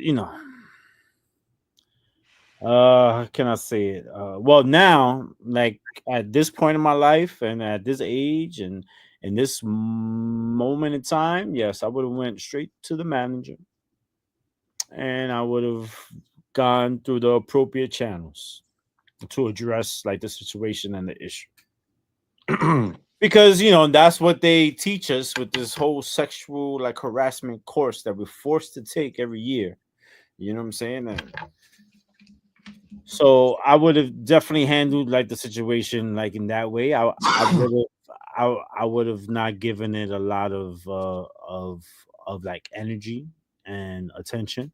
how can I say it? Well, now, like, at this point in my life and at this age and in this moment in time, yes, I would have went straight to the manager and I would have gone through the appropriate channels to address like the situation and the issue. Because that's what they teach us with this whole sexual like harassment course that we're forced to take every year. You know what I'm saying? And so I would have definitely handled like the situation like in that way. I would have not given it a lot of like energy and attention.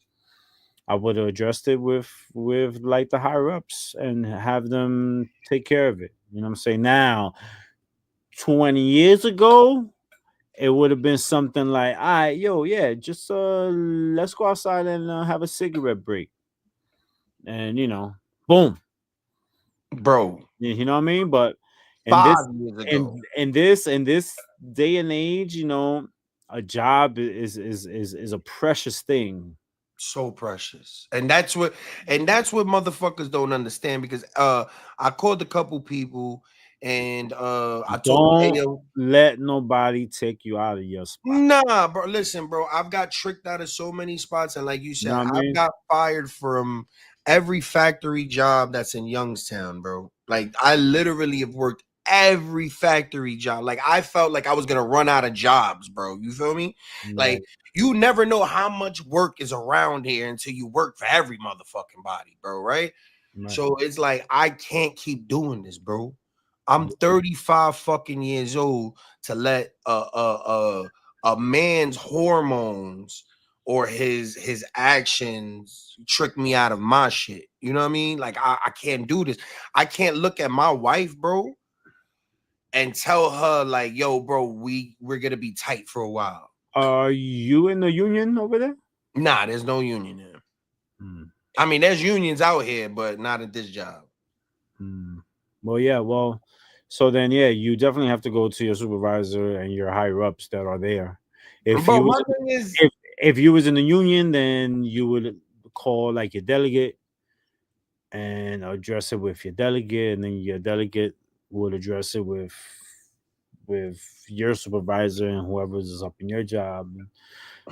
I would have addressed it with like the higher ups and have them take care of it. You know what I'm saying? Now, 20 years ago, it would have been something like, all right, yo, yeah, just let's go outside and have a cigarette break. And boom. bro. You know what I mean? But in this 5 years in ago. in this day and age, a job is a precious thing. So precious. And that's what motherfuckers don't understand because I called a couple people and I told them, hey Don't yo, let nobody take you out of your spot. nah, bro. Listen, bro. I've got tricked out of so many spots, and like you You know said, what I I've mean? got fired from every factory job that's in Youngstown, bro. Like I literally have worked every factory job. Like I felt like I was gonna run out of jobs, bro. You feel me? Right, Like you never know how much work is around here until you work for every motherfucking body, bro. Right? right. So it's like I can't keep doing this, bro. I'm 35 fucking years old to let a man's hormones or his actions trick me out of my shit. You know what I mean? Like I can't do this. I can't look at my wife, bro, and tell her like, yo, bro, we're gonna be tight for a while. Are you in the union over there? Nah, there's no union there. Hmm. I mean, there's unions out here, but not at this job. Hmm. Well, yeah. Well, so then, yeah, you definitely have to go to your supervisor and your higher ups that are there. If Bro, you my was thing is, if you was in the union, then you would call like your delegate and address it with your delegate, and then your delegate would address it with your supervisor and whoever's is up in your job.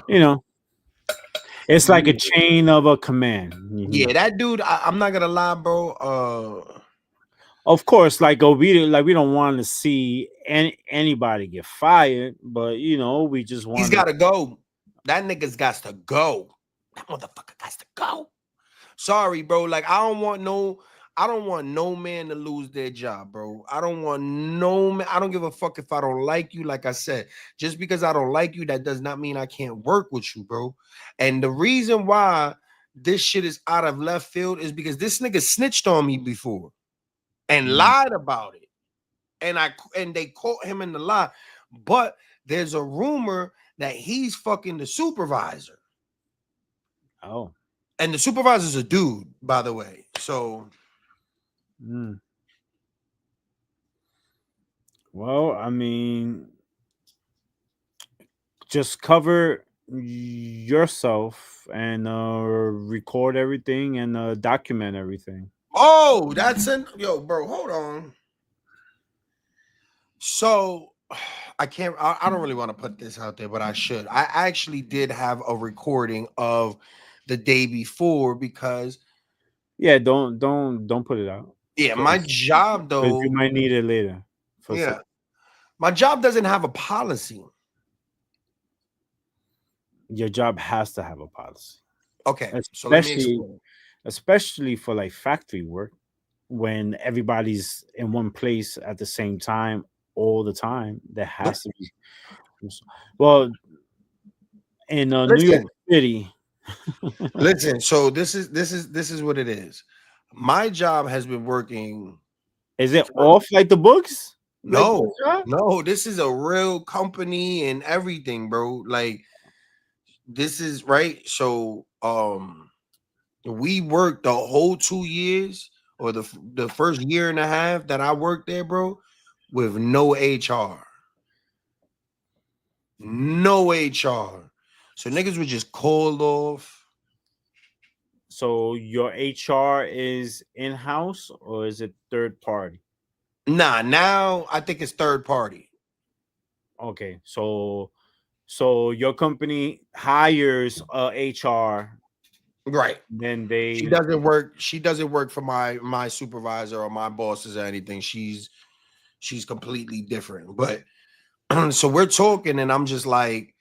You know, it's like a chain of a command. yeah, that dude, I'm not gonna lie, bro. Of course, we don't want to see anybody get fired, but we just He's want to. gotta go. That nigga's got to go. That motherfucker got to go. Sorry, bro. Like, I don't want no man to lose their job, bro. I don't want no man. I don't give a fuck if I don't like you. Like I said, just because I don't like you, that does not mean I can't work with you, bro. And the reason why this shit is out of left field is because this nigga snitched on me before and Mm. lied about it. And they caught him in the lie. But there's a rumor that he's fucking the supervisor. Oh. And the supervisor's a dude, by the way. So Mm. Well, I mean, just cover yourself and record everything and document everything. oh, that's an yo, bro. Hold on. So I don't really want to put this out there, but I should. I actually did have a recording of the day before because Yeah, don't put it out yeah, my because job you though, might need it later for some. yeah, my job doesn't have a policy. Your job has to have a policy, Okay, so let me especially explain. especially for like factory work when everybody's in one place at the same time all the time. There has to be. Well, in New York Listen, City. listen. So this is what it is. My job has been working. Is it off like the books? Like your No, job? no, this is a real company and everything, bro. Like this is right. So we worked the whole 2 years or the first year and a half that I worked there, bro, with no HR. No HR. So niggas were just called off. So your HR is in house or is it third party? Nah, now I think it's third party. Okay, so your company hires a HR, Right. then She they. doesn't work. She doesn't work for my supervisor or my bosses or anything. She's completely different. But so we're talking, and I'm just like,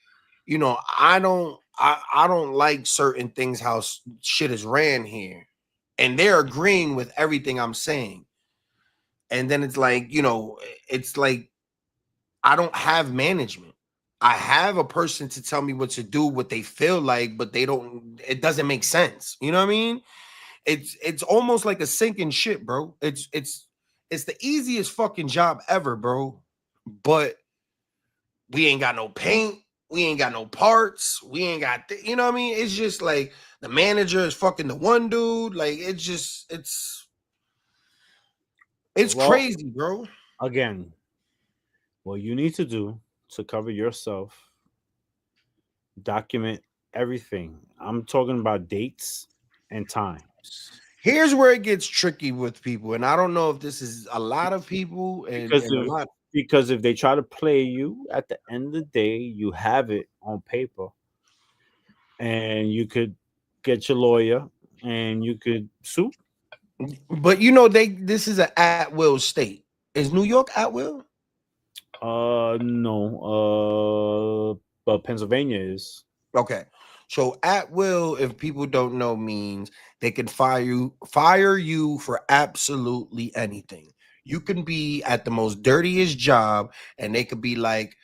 I don't like certain things how shit is ran here, and they're agreeing with everything I'm saying. And then it's like, it's like I don't have management. I have a person to tell me what to do, what they feel like, but they don't. It doesn't make sense. You know what I mean? It's almost like a sinking ship, bro. It's the easiest fucking job ever, bro. But we ain't got no paint, we ain't got no parts, we ain't got you know what I mean? It's just like the manager is fucking the one dude. Like it's It's Well, crazy, bro. again, what you need to do to cover yourself, document everything. I'm talking about dates and times. Here's where it gets tricky with people, and I don't know if this is a lot of people and Because and a if lot. they try to play you, at the end of the day, you have it on paper, and you could get your lawyer, and you could sue. But you know, this is an at will state. Is New York at will? No. But Pennsylvania is. Okay. So at will, if people don't know, means they can fire you for absolutely anything. You can be at the most dirtiest job, and they could be like,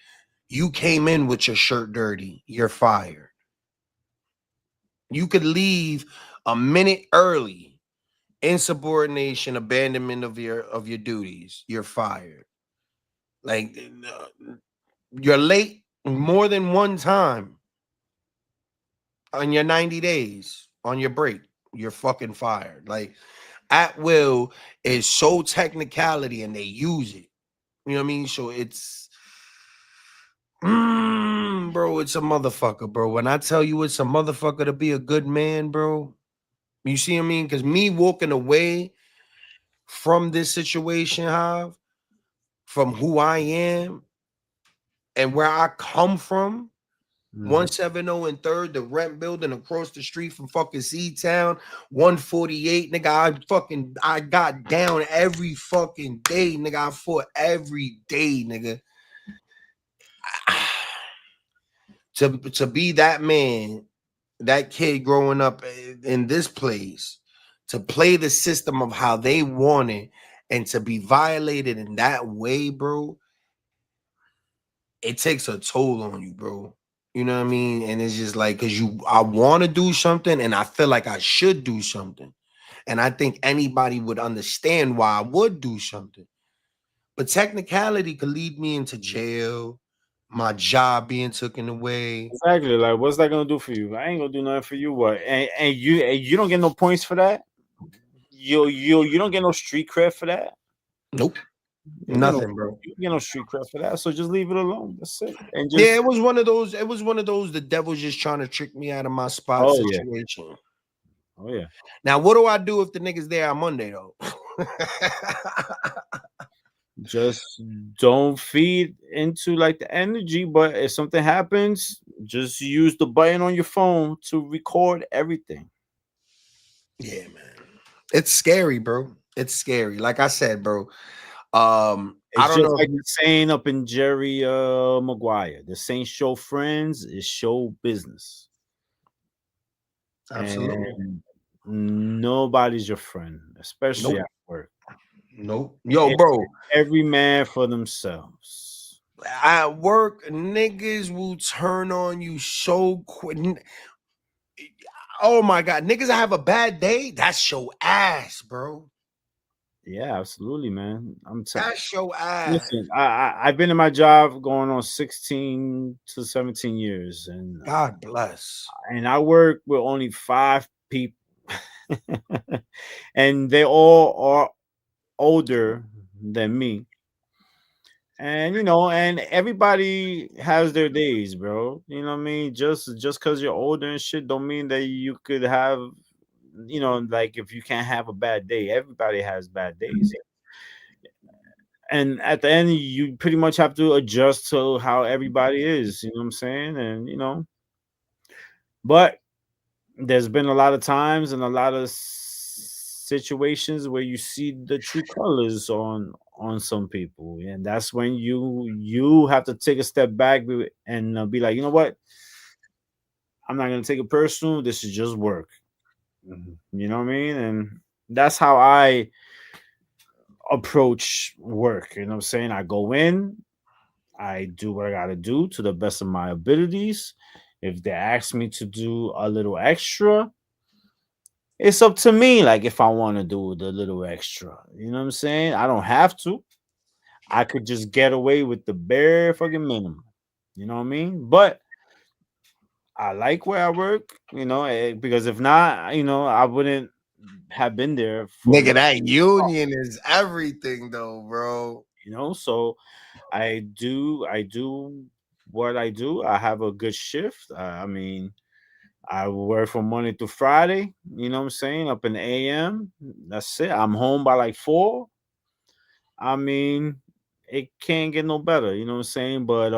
"You came in with your shirt dirty. You're fired." You could leave a minute early. Insubordination, abandonment of your duties. You're fired. Like you're late more than one time on your 90 days on your break. You're fucking fired. Like at will is so technicality and they use it. You know what I mean? So it's bro, it's a motherfucker, bro. When I tell you it's a motherfucker to be a good man, bro. You see what I mean? Because me walking away from this situation, Hav, from who I am and where I come from, Mhm. 170 and third, the rent building across the street from fucking C Town, 148. Nigga, I got down every fucking day, nigga. I fought every day, nigga. To be that man, that kid growing up in this place, to play the system of how they want it and to be violated in that way, bro, it takes a toll on you, bro. You know what I mean? And it's just like, cause I want to do something and I feel like I should do something. And I think anybody would understand why I would do something. But technicality could lead me into jail, my job being taken away. Exactly. Like, what's that gonna do for you? I ain't gonna do nothing for you. What? And you don't get no points for that. You don't get no street cred for that. Nope. You don't get no Nothing, bro. you don't get no street cred for that. So just leave it alone. That's it. And Yeah, just it was one of those the devil's just trying to trick me out of my spot oh yeah, situation. oh yeah. Now, what do I do if the nigga's there on Monday though? Just don't feed into like the energy. But if something happens, just use the button on your phone to record everything. Yeah, man. It's scary, bro. It's scary. Like I said, bro. I It's don't just know if like the saying up in Jerry Maguire. The Saints show friends is show business. absolutely. And nobody's your friend, especially Nope. at work. Nope. Yo, It's bro. every man for themselves. At work, niggas will turn on you so quick. Oh my god, niggas have a bad day. That's your ass, bro. Yeah, absolutely, man. That's your ass. Listen. I've been in my job going on 16 to 17 years, God bless. and I work with only 5 people, and they all are older than me. And and everybody has their days, bro. You know what I mean? Just because you're older and shit don't mean that you could have, like, if you can't have a bad day. Everybody has bad days. And at the end, you pretty much have to adjust to how everybody is, you know what I'm saying? And but there's been a lot of times and a lot of situations where you see the true colors on some people, and that's when you have to take a step back and be like, you know what, I'm not gonna take it personal. This is just work. You know what I mean? And that's how I approach work. You know what I'm saying? I go in, I do what I gotta do to the best of my abilities. If they ask me to do a little extra, it's up to me, like, if I want to do the little extra. You know what I'm saying? I don't have to. I could just get away with the bare fucking minimum. You know what I mean? But I like where I work, because if not, I wouldn't have been there for Nigga, that union is everything, though, bro. so I do what I do. I have a good shift. I mean, I work from Monday to Friday, you know what I'm saying, up in the AM. That's it. I'm home by like 4. I mean, it can't get no better, you know what I'm saying? But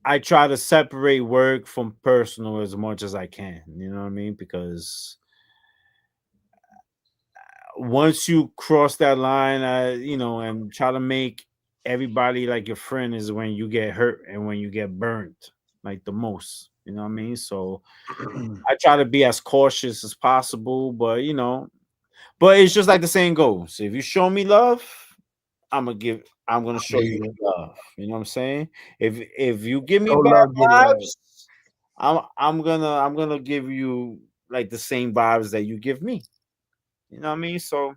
I try to separate work from personal as much as I can, you know what I mean? Because once you cross that line, and try to make everybody like your friend is when you get hurt and when you get burnt like the most, you know what I mean? So I try to be as cautious as possible, but it's just like the saying goes: if you show me love, I'm gonna show you Nigga, love. You know what I'm saying? If you give me show bad love, get love. vibes, I'm gonna give you like the same vibes that you give me. You know what I mean? So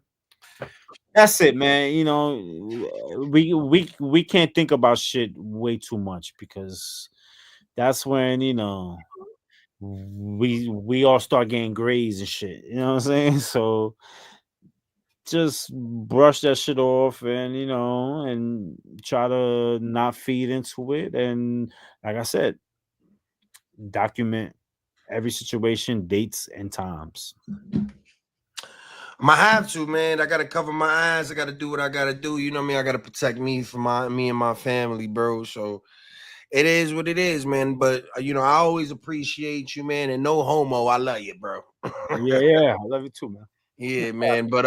that's it, man. We can't think about shit way too much because that's when we all start getting grays and shit. You know what I'm saying? So just brush that shit off and try to not feed into it. And like I said, document every situation, dates, and times. I have to, man. I gotta cover my eyes. I gotta do what I gotta do. You know what I mean? I gotta protect me from me and my family, bro. So it is what it is, man. But I always appreciate you, man. And no homo, I love you, bro. Yeah, yeah. I love you too, man. Yeah, man. But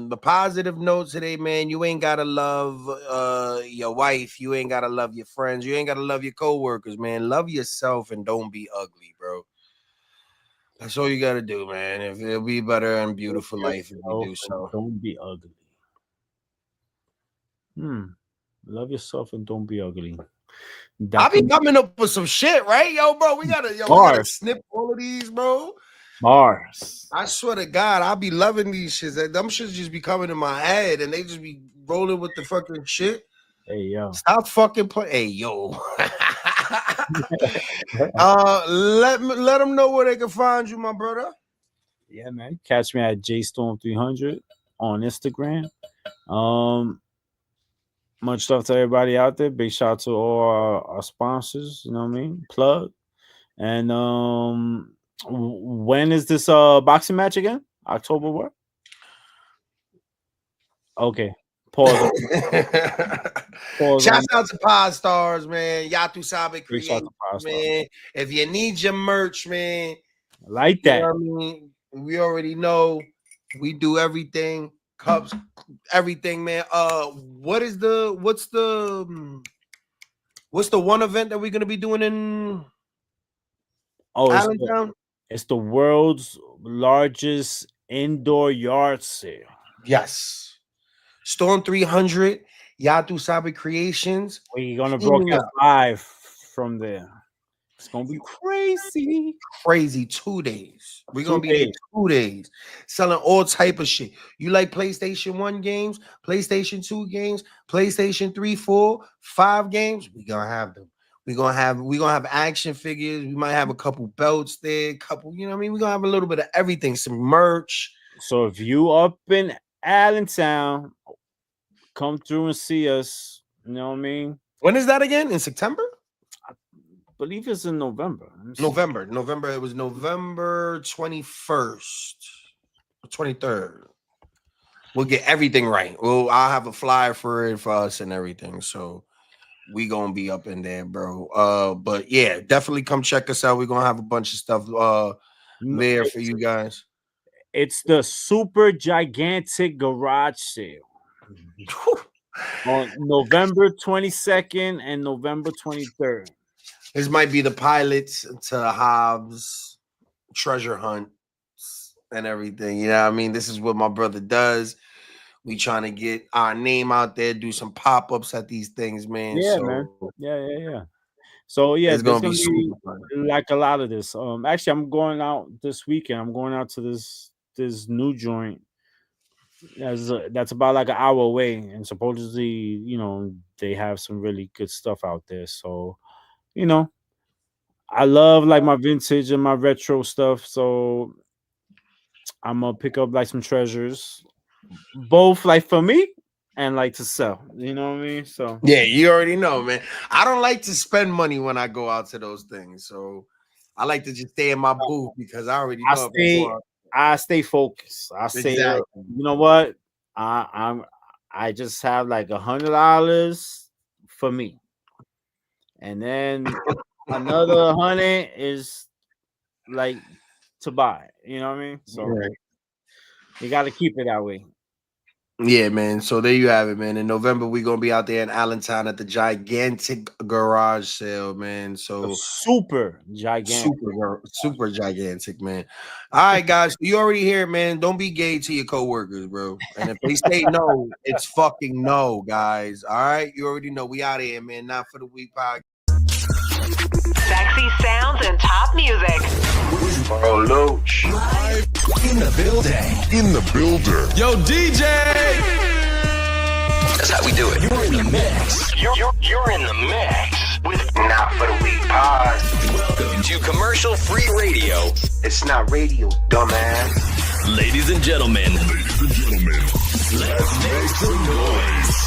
the positive note today, man, you ain't gotta love your wife, you ain't gotta love your friends, you ain't gotta love your coworkers, man. Love yourself and don't be ugly, bro. That's all you gotta do, man. If it'll be better and Love beautiful life if you yourself do and so. don't be ugly. Hmm. Love yourself and don't be ugly. I be Document coming up with some shit, right? We gotta bars. snip all of these, bro. Bars. I swear to God, I be loving these shits. Them shits just be coming in my head and they just be rolling with the fucking shit. Hey yo. Stop fucking play. Hey, yo. Let them know where they can find you, my brother. Yeah, man. Catch me at JStorm300 on Instagram. Um, much love to everybody out there. Big shout out to all our sponsors. You know what I mean? Plug. And when is this boxing match again? October what? Okay. Pause. Pause on Shouts that. out to Pod Stars, man. Yatu Sabe Big shout out Creations, to Pasta. man. If you need your merch, man, I like you know that. what I mean? We already know we do everything. Cups, everything, man. What's the one event that we're gonna be doing in Oh, Allentown? it's the world's largest indoor yard sale. Yes. Storm 300, Yatu Sabe Creations, We're gonna teaming broadcast up. live from there. It's gonna be crazy. Crazy 2 days. We're gonna Two be there days. 2 days, selling all type of shit. You like PlayStation 1 games, PlayStation 2 games, PlayStation 3, 4, 5 games? We gonna have them. We gonna have action figures. We might have a couple belts there, couple, you know what I mean? We're gonna have a little bit of everything, some merch. So if you up in Allentown, come through and see us. You know what I mean? When is that again? In September? Believe it's in November. Let me see. November. It was November 21st, 23rd. We'll get everything right. Well, I'll have a flyer for it for us and everything. So we gonna be up in there, bro. But yeah, definitely come check us out. We're gonna have a bunch of stuff No, there for you guys. it's the super gigantic garage sale on November 22nd and November 23rd. This might be the pilots to Hobbs treasure hunt and everything. You know what I mean? This is what my brother does. We trying to get our name out there, do some pop-ups at these things, man. Yeah, man. So Yeah. So yeah, it's there's gonna be gonna be super fun. like a lot of this. Actually, I'm going out this weekend. I'm going out to this new joint. That's about like an hour away, and supposedly, they have some really good stuff out there. So, you know, I love like my vintage and my retro stuff. So I'm gonna pick up like some treasures, both like for me and like to sell. You know what I mean? So Yeah, you already know, man. I don't like to spend money when I go out to those things, so I like to just stay in my booth because I already know. I stay focused. I say, Exactly. you know what? I just have like $100 for me, and then another 100 is like to buy. You know what I mean? So Right. you got to keep it that way. Yeah, man. So there you have it, man. In November, we're gonna be out there in Allentown at the gigantic garage sale, man. So Super gigantic. super gigantic, man. All right, guys. You already hear it, man. Don't be gay to your coworkers, bro. And if they say no, it's fucking no, guys. All right, you already know. We out of here, man. Not for the week podcast. Sexy sounds and top music. Bro, Loach. Live in the building. In the builder. Yo, DJ! That's how we do it. You're in the mix. You're in the mix with Not For The Week Pod. Welcome to commercial-free radio. It's not radio, dumbass. Ladies and gentlemen. Let's make some noise.